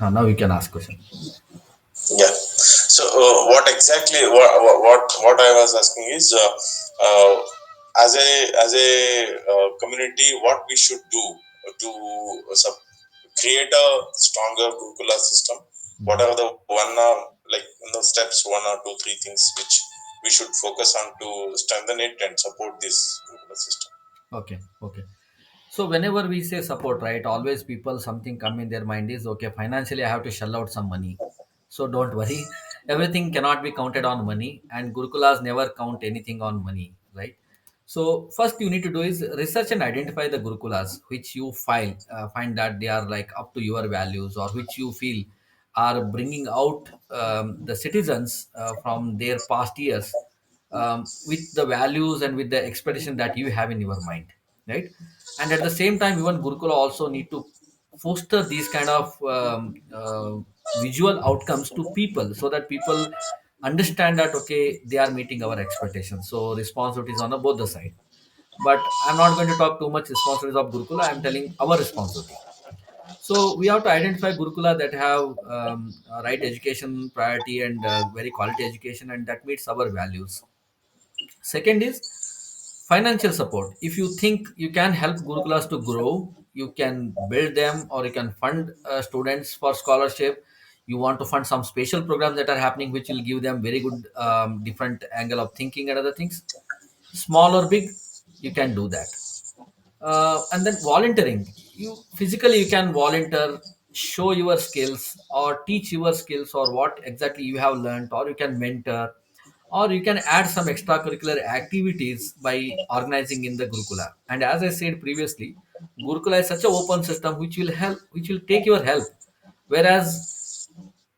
Now you can ask question. Yeah. So, what exactly what I was asking is, as a community, what we should do to create a stronger Gurukula system. What are the steps, one or two, three things which we should focus on to strengthen it and support this Gurukula system? Okay, okay. So whenever we say support, right, always people something come in their mind is okay. Financially, I have to shell out some money. So don't worry, everything cannot be counted on money, and Gurukulas never count anything on money, right? So first you need to do is research and identify the Gurukulas which you find that they are like up to your values, or which you feel are bringing out the citizens from their past years with the values and with the expectation that you have in your mind, right? And at the same time, even Gurukula also need to foster these kind of visual outcomes to people, so that people understand that okay, they are meeting our expectations. So responsibilities on the both the side, but I'm not going to talk too much responsibilities of Gurukula. I'm telling our responsibility. So we have to identify Gurukula that have right education priority and very quality education, and that meets our values. Second is financial support. If you think you can help Gurukulas to grow, you can build them, or you can fund students for scholarship. You want to fund some special programs that are happening, which will give them very good different angle of thinking and other things. Small or big, you can do that. And then volunteering. You physically you can volunteer, show your skills or teach your skills or what exactly you have learned, or you can mentor, or you can add some extracurricular activities by organizing in the Gurukula. And as I said previously, Gurukula is such an open system which will take your help. Whereas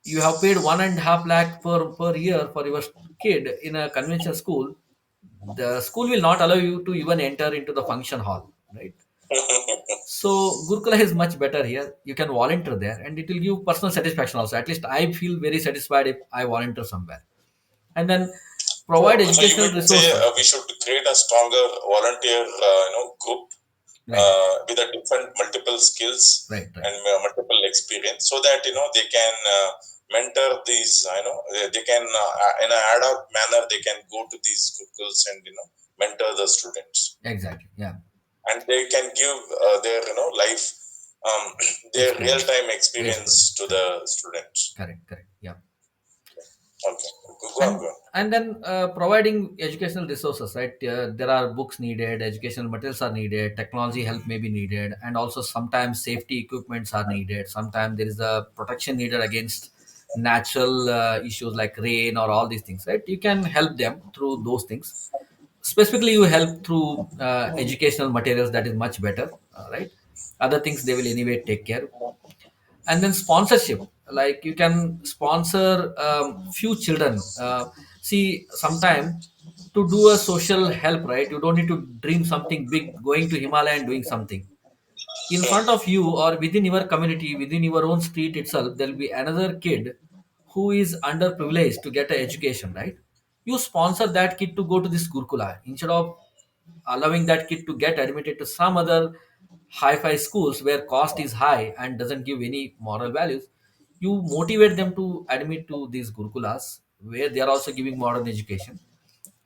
you have paid 1.5 lakh per year for your kid in a conventional school, the school will not allow you to even enter into the function hall, right? So Gurukula is much better here. You can volunteer there, and it will give personal satisfaction also. At least I feel very satisfied if I volunteer somewhere. And then provide So you educational mean to say resources. we should create a stronger volunteer, group Right, with a different multiple skills right, right. and multiple experience, so that they can mentor these. They can in an ad hoc manner they can go to these schools and mentor the students, Exactly. Yeah. and they can give their life, their real Experience. time experience Experience. to Correct. the students. Correct. Correct. Yeah. Okay, go on, and go on. and then providing educational resources, right? There are books needed, educational materials are needed, technology help may be needed, and also sometimes safety equipments are needed. Sometimes there is a protection needed against natural issues like rain or all these things, right? You can help them through those things. Specifically you help through educational materials, that is much better, right? Other things they will anyway take care. And then sponsorship, like you can sponsor few children. See, sometime to do a social help, right, you don't need to dream something big, going to Himalaya and doing something. In front of you or within your community, within your own street itself, there'll be another kid who is underprivileged to get an education, right? You sponsor that kid to go to this Gurukula instead of allowing that kid to get admitted to some other hi-fi schools where cost is high and doesn't give any moral values. You motivate them to admit to these Gurukulas where they are also giving modern education,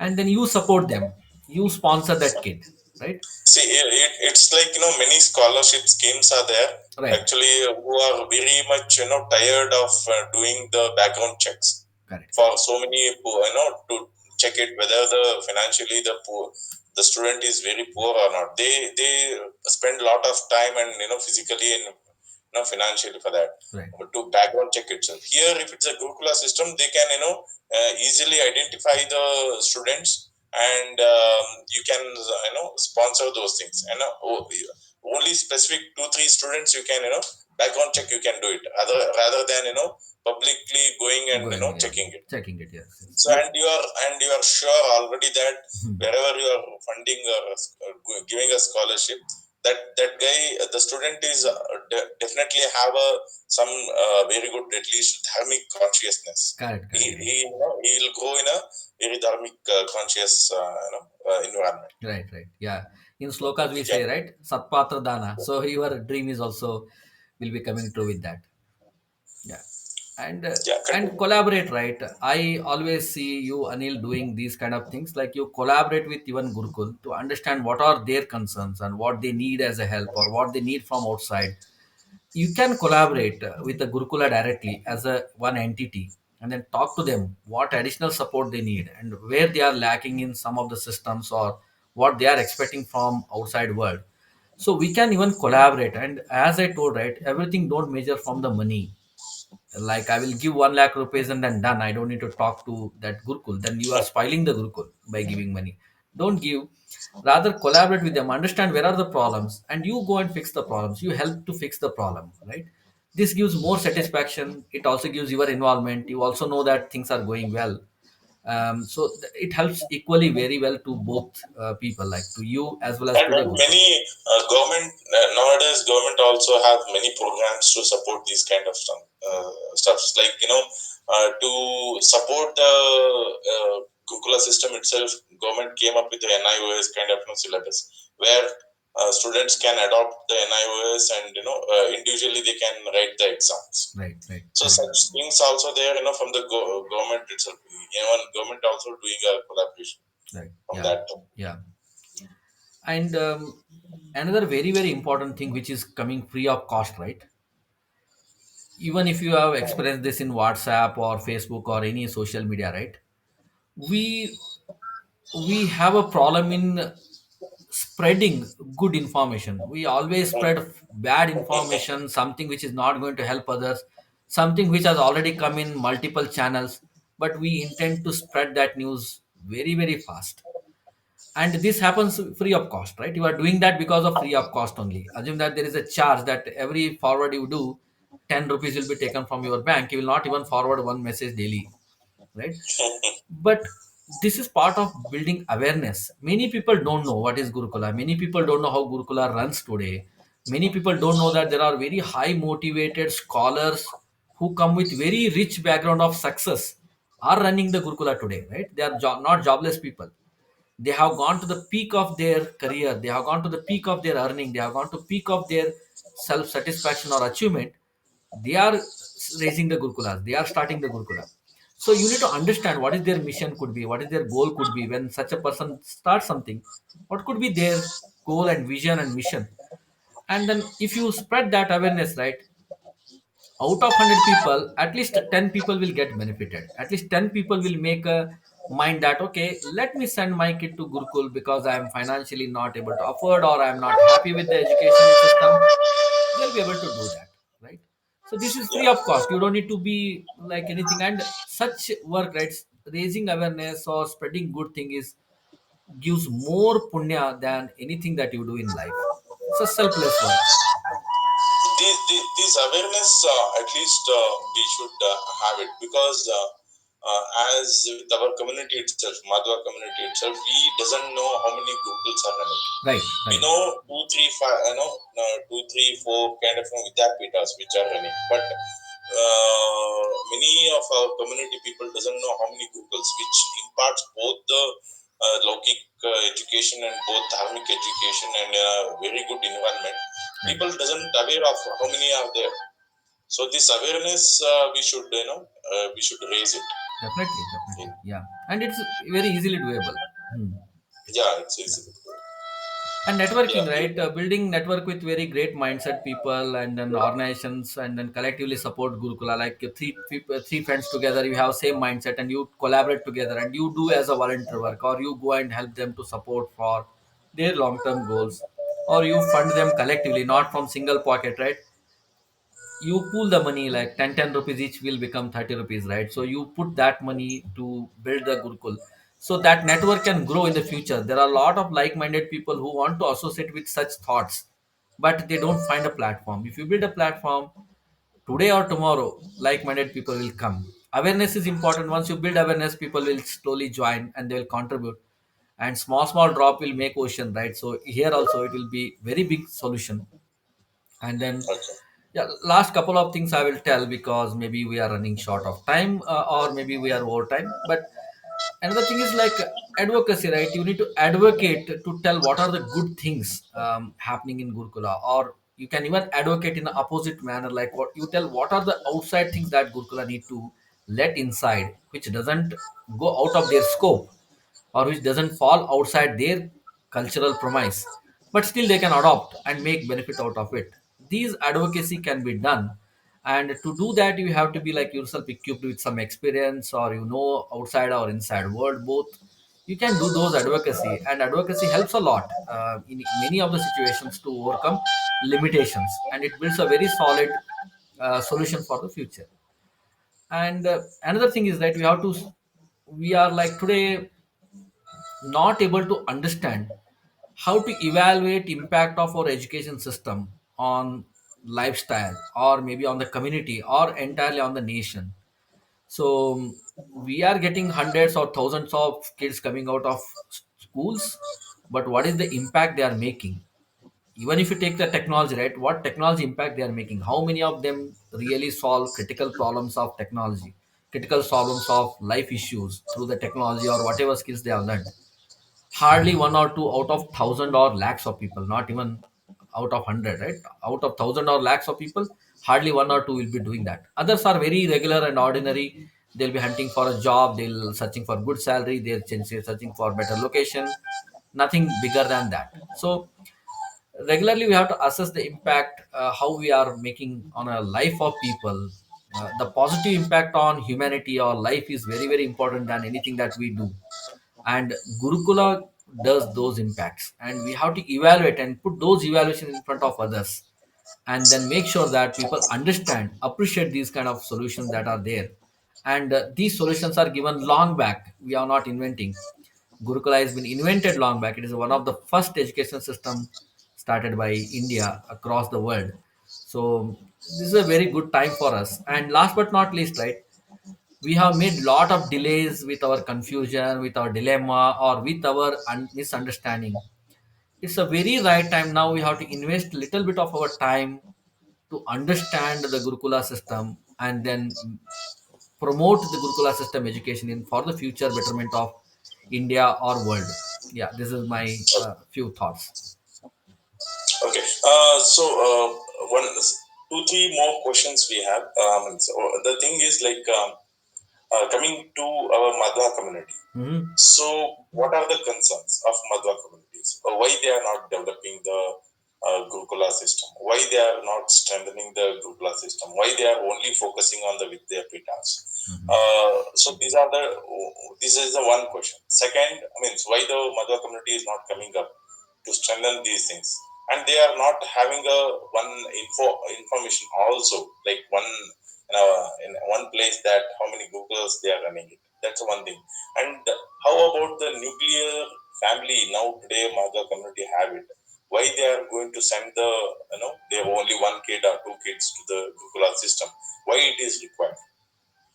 and then you support them, you sponsor that kid, right? See, it's like many scholarship schemes are there Right. actually, who are very much tired of doing the background checks Correct, for correct. so many to check it whether the financially the student is very poor or not. They spend a lot of time and physically and financially for that, Right. to background check itself. Here, if it's a Gurukula system, they can easily identify the students, and you can sponsor those things, and only specific 2 3 students you can background check, you can do it rather than publicly going and Going, yeah, checking it. checking it, yes, yes. So, and you are sure already that Hmm. wherever you are funding or giving a scholarship, that guy, the student is definitely have a some very good, at least dharmic consciousness. Correct, He correct, correct. he he will grow in a very dharmic conscious environment. Right, right. Yeah. In slokas He we say, can. right? Satpatra Dana. So your dream is also. will be coming through with that. Yeah. and uh, Yeah, and continue. collaborate, right? I always see you, Anil, doing these kind of things, like you collaborate with even Gurukul to understand what are their concerns and what they need as a help or what they need from outside. You can collaborate with the Gurukula directly as a one entity, and then talk to them what additional support they need and where they are lacking in some of the systems or what they are expecting from outside world. So we can even collaborate, and as I told, right, everything don't measure from the money. Like I will give 1 lakh rupees and then done, I don't need to talk to that Gurukul, then you are spoiling the Gurukul by giving money. Don't give, rather collaborate with them, understand where are the problems, and you go and fix the problems, you help to fix the problem, right? This gives more satisfaction, it also gives your involvement, you also know that things are going well. It helps equally very well to both people, like to you as well as And to the then Gurukul. many government nowadays government also have many programs to support these kind of stuffs. Like to support the Gurukula system itself, government came up with the NIOS kind of syllabus where students can adopt the NIOS and individually they can write the exams. Right, right, So correct. such things also there from the government itself. Government also doing a collaboration Right, from yeah, that. yeah. And another very very important thing which is coming free of cost, right? Even if you have experienced this in WhatsApp or Facebook or any social media, right? We we have a problem in spreading good information. We always spread bad information, something which is not going to help others, something which has already come in multiple channels, but we intend to spread that news very very fast. And this happens free of cost, right? You are doing that because of free of cost only. Assume that there is a charge that every forward you do, 10 rupees will be taken from your bank, you will not even forward one message daily, right? But this is part of building awareness. Many people don't know what is Gurukula, many people don't know how Gurukula runs today. Many people don't know that there are very high motivated scholars who come with very rich background of success are running the Gurukula today, right? They are not jobless people. They have gone to the peak of their career, they have gone to the peak of their earning, they have gone to peak of their self satisfaction or achievement. They are raising the Gurukulas, they are starting the Gurukula. So you need to understand what is their mission could be, what is their goal could be. When such a person starts something, what could be their goal and vision and mission. And then if you spread that awareness, right, out of 100 people, at least 10 people will get benefited. At least 10 people will make a mind that, okay, let me send my kid to Gurukul because I am financially not able to afford or I am not happy with the education system. They'll be able to do that, right? So this is free Yeah. of cost, you don't need to be like anything. And such work, right, raising awareness or spreading good thing is gives more punya than anything that you do in life. It's a selfless work. This awareness, at least we should have it because as with our community itself, Madhva community itself, we doesn't know how many Gurukuls are running. Right, We right, know two, three, five, two, three, four kind of Vidyapitas which are running, but many of our community people doesn't know how many Gurukuls which imparts both the Lokik education and both Dharmic education and very good environment. right. People doesn't aware of how many are there. So this awareness we should we should raise it. Definitely, definitely. In, Yeah. And it's very easily doable. Hmm. yeah, it's Yeah. easy. And Yeah, networking, right? Building network with very great mindset people and then organizations and then collectively support Gurukula. Like three friends together, you have same mindset and you collaborate together and you do as a volunteer work or you go and help them to support for their long-term goals or you fund them collectively, not from single pocket, right? You pool the money like 10 rupees each will become 30 rupees, right? So you put that money to build the Gurukul, so that network can grow in the future. There are a lot of like-minded people who want to associate with such thoughts, but they don't find a platform. If you build a platform today or tomorrow, like-minded people will come. Awareness is important. Once you build awareness, people will slowly join and they will contribute, and small drop will make ocean, right? So here also it will be very big solution. And then, okay. yeah, last couple of things I will tell because maybe we are running short of time or maybe we are over time. But another thing is like advocacy, right? You need to advocate to tell what are the good things happening in Gurukula, or You can even advocate in the opposite manner, like what you tell, what are the outside things that Gurukula need to let inside, which doesn't go out of their scope, or which doesn't fall outside their cultural premise, but still they can adopt and make benefit out of it. These advocacy can be done, and to do that you have to be like yourself equipped with some experience, or outside or inside world both. You can do those advocacy, and advocacy helps a lot in many of the situations to overcome limitations, and it builds a very solid solution for the future. And another thing is that we are like today not able to understand how to evaluate impact of our education system on lifestyle, or maybe on the community, or entirely on the nation. So we are getting hundreds or thousands of kids coming out of schools, but what is the impact they are making? Even if you take the technology, right, what technology impact they are making, how many of them really solve critical problems of technology, critical problems of life issues through the technology or whatever skills they have learned? Hardly one or two out of thousand or lakhs of people, not even out of hundred, right? Out of thousand or lakhs of people, hardly one or two will be doing that. Others are very regular and ordinary. They'll be hunting for a job, they'll searching for good salary, searching for better location, nothing bigger than that. So regularly we have to assess the impact, how we are making on a life of people. The positive impact on humanity or life is very very important than anything that we do, and Gurukula does those impacts, and we have to evaluate and put those evaluations in front of others, and then make sure that people understand, appreciate these kind of solutions that are there. And these solutions are given long back, we are not inventing. Gurukula has been invented long back. It is one of the first education system started by India across the world. So this is a very good time for us. And last but not least, right, we have made lot of delays with our confusion, with our dilemma, or with our misunderstanding. It's a very right time now. We have to invest little bit of our time to understand the Gurukula system, and then promote the Gurukula system education in for the future betterment of India or world. Yeah, this is my few thoughts. Okay. One, two, three more questions we have. So the thing is like coming to our Madhva community. Hmm. So, what are the concerns of Madhva communities? Why they are not developing the Gurukula system? Why they are not strengthening the Gurukula system? Why they are only focusing on the Vidyapitas? So this is the one question. Second, means why the Madhva community is not coming up to strengthen these things, and they are not having a one information also, like one in one place, that how many Googles they are running it. That's one thing. And how about the nuclear family? Now today Madhva community have it. Why they are going to send the, they have only one kid or two kids to the Gurukula system? Why it is required?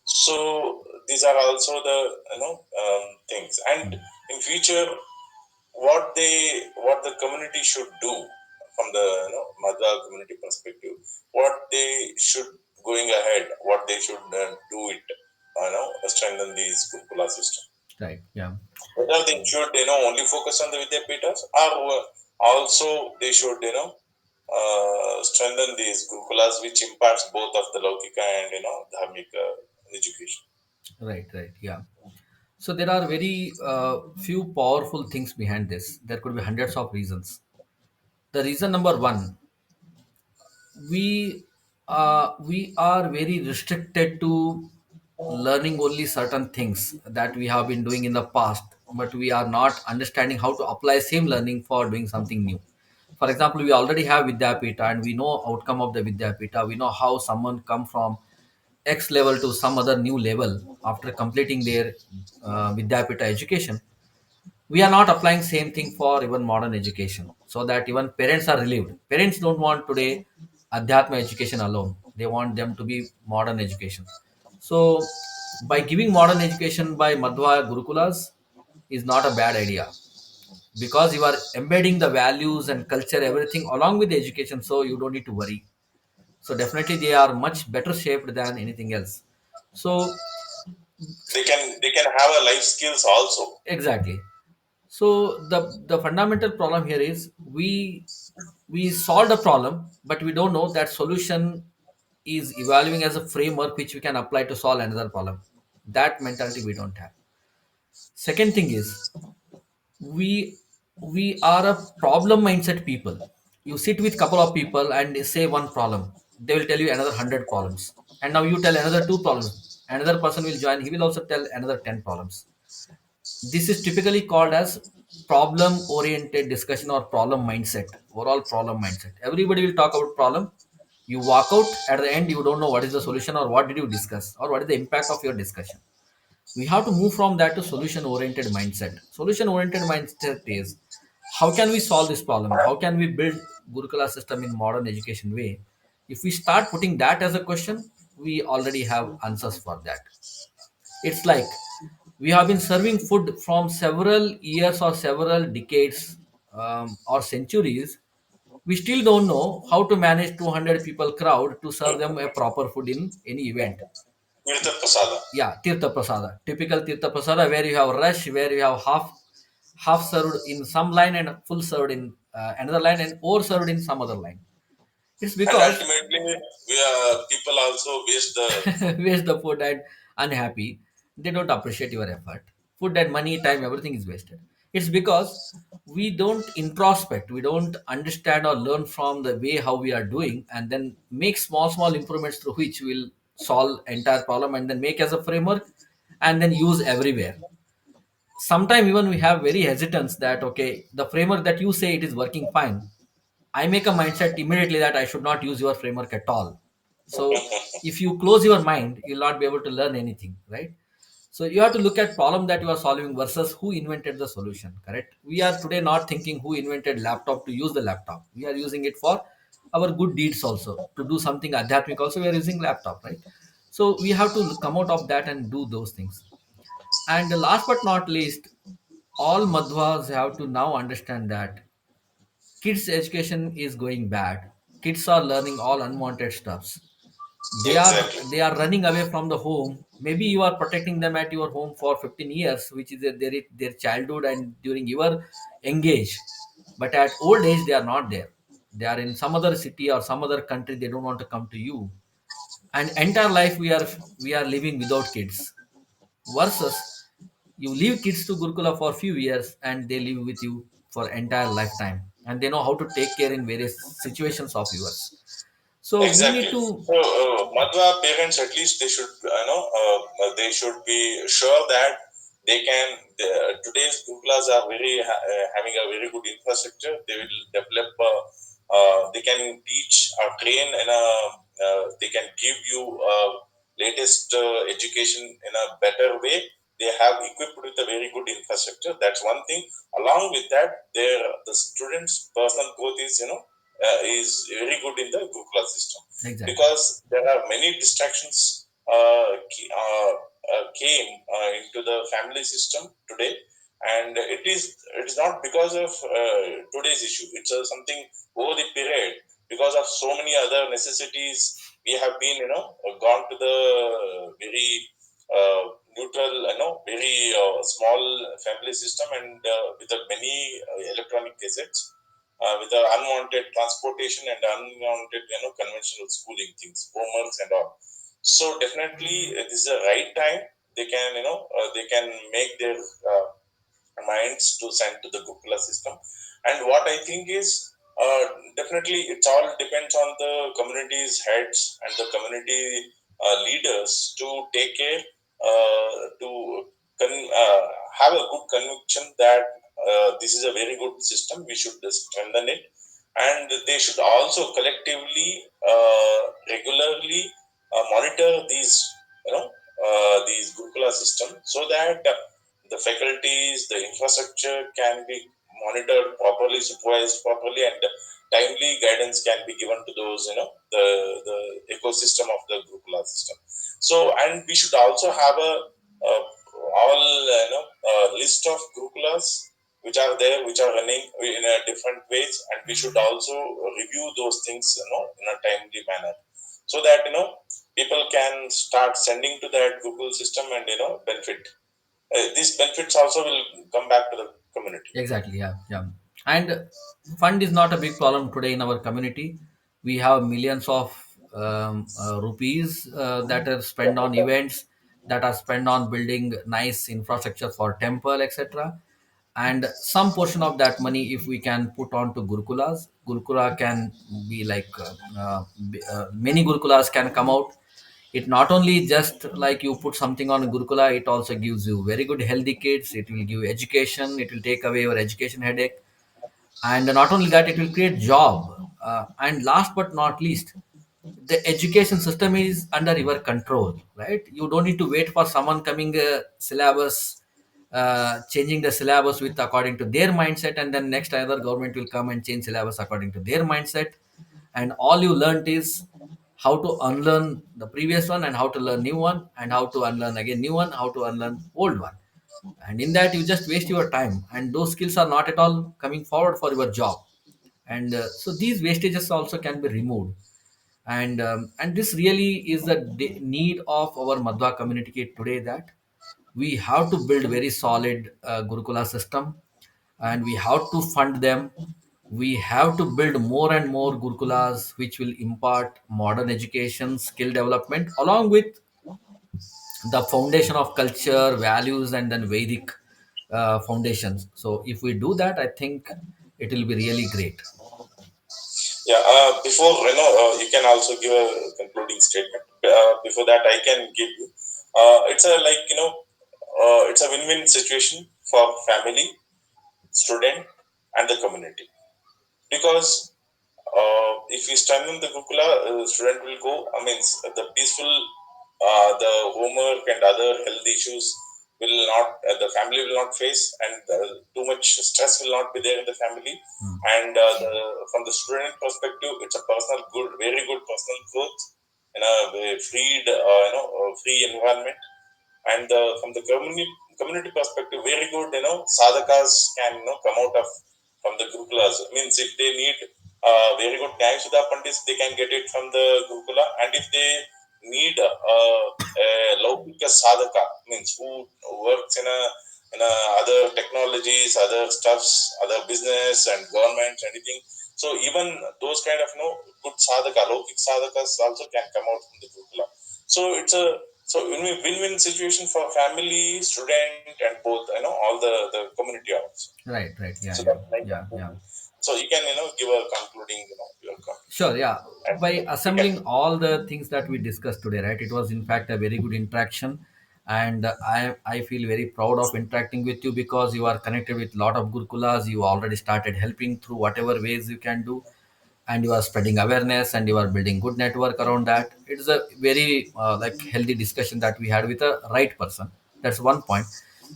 So these are also the things. And in future, what the community should do from the Madhva community perspective, what they should going ahead, what they should do it, strengthen these Gurukula system. Right. Yeah. Whether they should only focus on the Vidyapitas, or also they should strengthen these Gurukulas, which imparts both of the Laukika and Dharmika education. Right. Right. Yeah. So there are very few powerful things behind this. There could be hundreds of reasons. The reason number one, we are very restricted to learning only certain things that we have been doing in the past, but we are not understanding how to apply same learning for doing something new. For example, we already have Vidyapita, and we know outcome of the Vidyapita. We know how someone come from X level to some other new level after completing their Vidyapita education. We are not applying same thing for even modern education, so that even parents are relieved. Parents don't want today adhyatma education alone, they want them to be modern education. So by giving modern education by Madhva Gurukulas is not a bad idea, because you are embedding the values and culture everything along with the education, so you don't need to worry. So definitely they are much better shaped than anything else. So They can have a life skills also. exactly. So the fundamental problem here is we solved a problem, but we don't know that solution is evolving as a framework which we can apply to solve another problem. That mentality we don't have. Second thing is we we are a problem mindset people. You sit with couple of people and they say one problem, they will tell you another 100 problems, and now you tell another two problems, another person will join, he will also tell another 10 problems. This is typically called as problem oriented discussion or problem mindset. Overall problem mindset, everybody will talk about problem. You walk out at the end, you don't know what is the solution or what did you discuss or what is the impact of your discussion. We have to move from that to solution oriented mindset. Solution oriented mindset is how can we solve this problem, how can we build Gurukula system in modern education way. If we start putting that as a question, we already have answers for that. It's like we have been serving food from several years or several decades, or centuries. We still don't know how to manage 200 people crowd to serve them a proper food in any event. Tirtha Prasada. Yeah, tirtha prasada, typical tirtha prasada, where you have rush, where you have half served in some line and full served in another line and over served in some other line. It's And because ultimately, people also waste the food. waste the food and unhappy. They don't appreciate your effort. Food and money, time, everything is wasted. It's because we don't introspect, we don't understand or learn from the way how we are doing, and then make small improvements through which we'll solve entire problem and then make as a framework and then use everywhere. Sometimes even we have very hesitance that okay, the framework that you say it is working fine, I make a mindset immediately that I should not use your framework at all. So if you close your mind, you'll not be able to learn anything, right? So you have to look at problem that you are solving versus who invented the solution, correct? We are today not thinking who invented laptop to use the laptop. We are using it for our good deeds also. To do something adhyatmic also, we are using laptop, right? So we have to come out of that and do those things. And last but not least, all madhwas have to now understand that kids education is going bad. Kids are learning all unwanted stuffs. they are Exactly. they are running away from the home. Maybe you are protecting them at your home for 15 years, which is their childhood and during your young age. But at old age they are not there. They are in some other city or some other country, they don't want to come to you. And entire life we are living without kids, versus you leave kids to Gurukula for a few years and they live with you for entire lifetime and they know how to take care in various situations of yours. So we need Exactly. to. So, Madhva parents at least they should, they should be sure that they can. Today's Gurukulas are having a very good infrastructure. They will develop. They can teach or train, and they can give you latest education in a better way. They have equipped with a very good infrastructure. That's one thing. Along with that, the students' personal growth is very good in the Gurukula system, Exactly. because there are many distractions came into the family system today, and it is not because of today's issue. It's something over the period, because of so many other necessities. We have been gone to the very neutral, very small family system, and with the many electronic gadgets, with the unwanted transportation and unwanted conventional schooling things, homeworks and all. So definitely, this is the right time. They can make their minds to send to the Gurukula system. And what I think is, definitely it all depends on the community's heads and the community leaders to take care, to have a good conviction that this is a very good system. We should strengthen it, and they should also collectively, regularly monitor these Gurukula system, so that the faculties, the infrastructure can be monitored properly, supervised properly, and timely guidance can be given to those, the ecosystem of the Gurukula system. So, and we should also have all list of Gurukulas which are there, which are running in a different ways, and we should also review those things, in a timely manner, so that people can start sending to that Google system and benefit. These benefits also will come back to the community. Exactly. Yeah. Yeah. And fund is not a big problem today in our community. We have millions of rupees that are spent on events, that are spent on building nice infrastructure for temple, etc. And some portion of that money, if we can put on to Gurukulas, Gurukula can be like many Gurukulas can come out. It not only just like you put something on Gurukula, it also gives you very good healthy kids, it will give you education, it will take away your education headache. And not only that, it will create job. And last but not least, the education system is under your control, right? You don't need to wait for someone coming syllabus, changing the syllabus with according to their mindset, and then next other government will come and change syllabus according to their mindset. And all you learnt is how to unlearn the previous one, and how to learn new one, and how to unlearn again new one, how to unlearn old one. And in that you just waste your time, and those skills are not at all coming forward for your job. And so these wastages also can be removed. And this really is the need of our Madhva community today, that we have to build very solid Gurukula system, and we have to fund them. We have to build more and more Gurukulas which will impart modern education, skill development, along with the foundation of culture, values, and then Vedic foundations. So if we do that, I think it will be really great. Yeah. Before you can also give a concluding statement. Before that, I can give you. It's a like it's a win-win situation for family, student, and the community. Because if we strengthen the Gurukula, student will go. I mean, the peaceful, the homework and other health issues will not, the family will not face, and too much stress will not be there in the family. Hmm. And from the student perspective, it's a personal good, very good personal growth in a very freed, free environment. And from the community perspective, very good, sadhakas can come out of from the gurukulas. Means if they need very good Nyaya Pandits, they can get it from the gurukula. And if they need a laukika sadhaka, means who works in other technologies, other stuffs, other business and government, anything. So even those kind of good sadhaka, laukik sadhakas also can come out from the gurukula. So it's a win-win situation for family, student, and both. All the community also. Right, right. Yeah, So yeah, that's my yeah, yeah. conclusion. So you can give a concluding your Sure, yeah. and By you can. assembling all the things that we discussed today, right? It was in fact a very good interaction, and I feel very proud of interacting with you, because you are connected with a lot of Gurukulas. You already started helping through whatever ways you can do, and you are spreading awareness, and you are building good network around that. It is a very like healthy discussion that we had with a right person. That's one point.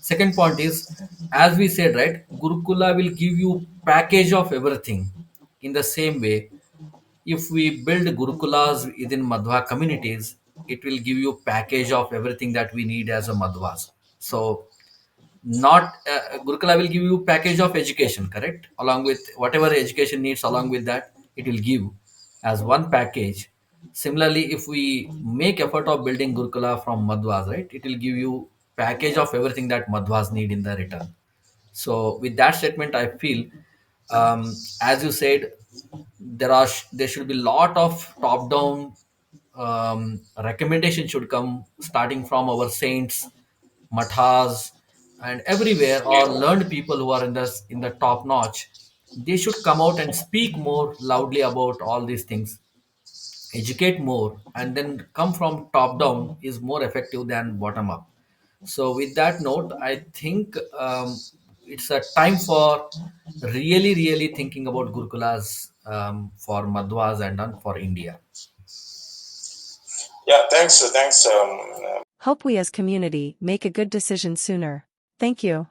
Second point is, as we said, right? Gurukula will give you package of everything. In the same way, if we build gurukulas within Madhva communities, it will give you package of everything that we need as a Madhvas. So not Gurukula will give you package of education, correct, along with whatever education needs, along with that it will give as one package. Similarly, if we make effort of building Gurukula from Madhvas, right, it will give you package of everything that Madhvas need in the return. So with that statement, I feel, as you said, there should be lot of top down recommendation should come, starting from our saints, mathas, and everywhere, or Yeah. learned people who are in the top notch. They should come out and speak more loudly about all these things, educate more, and then come from top down is more effective than bottom up. So with that note, I think it's a time for really really thinking about Gurukulas, for Madhwas and for India. Yeah. Thanks. Thanks. Hope we as community make a good decision sooner. Thank you.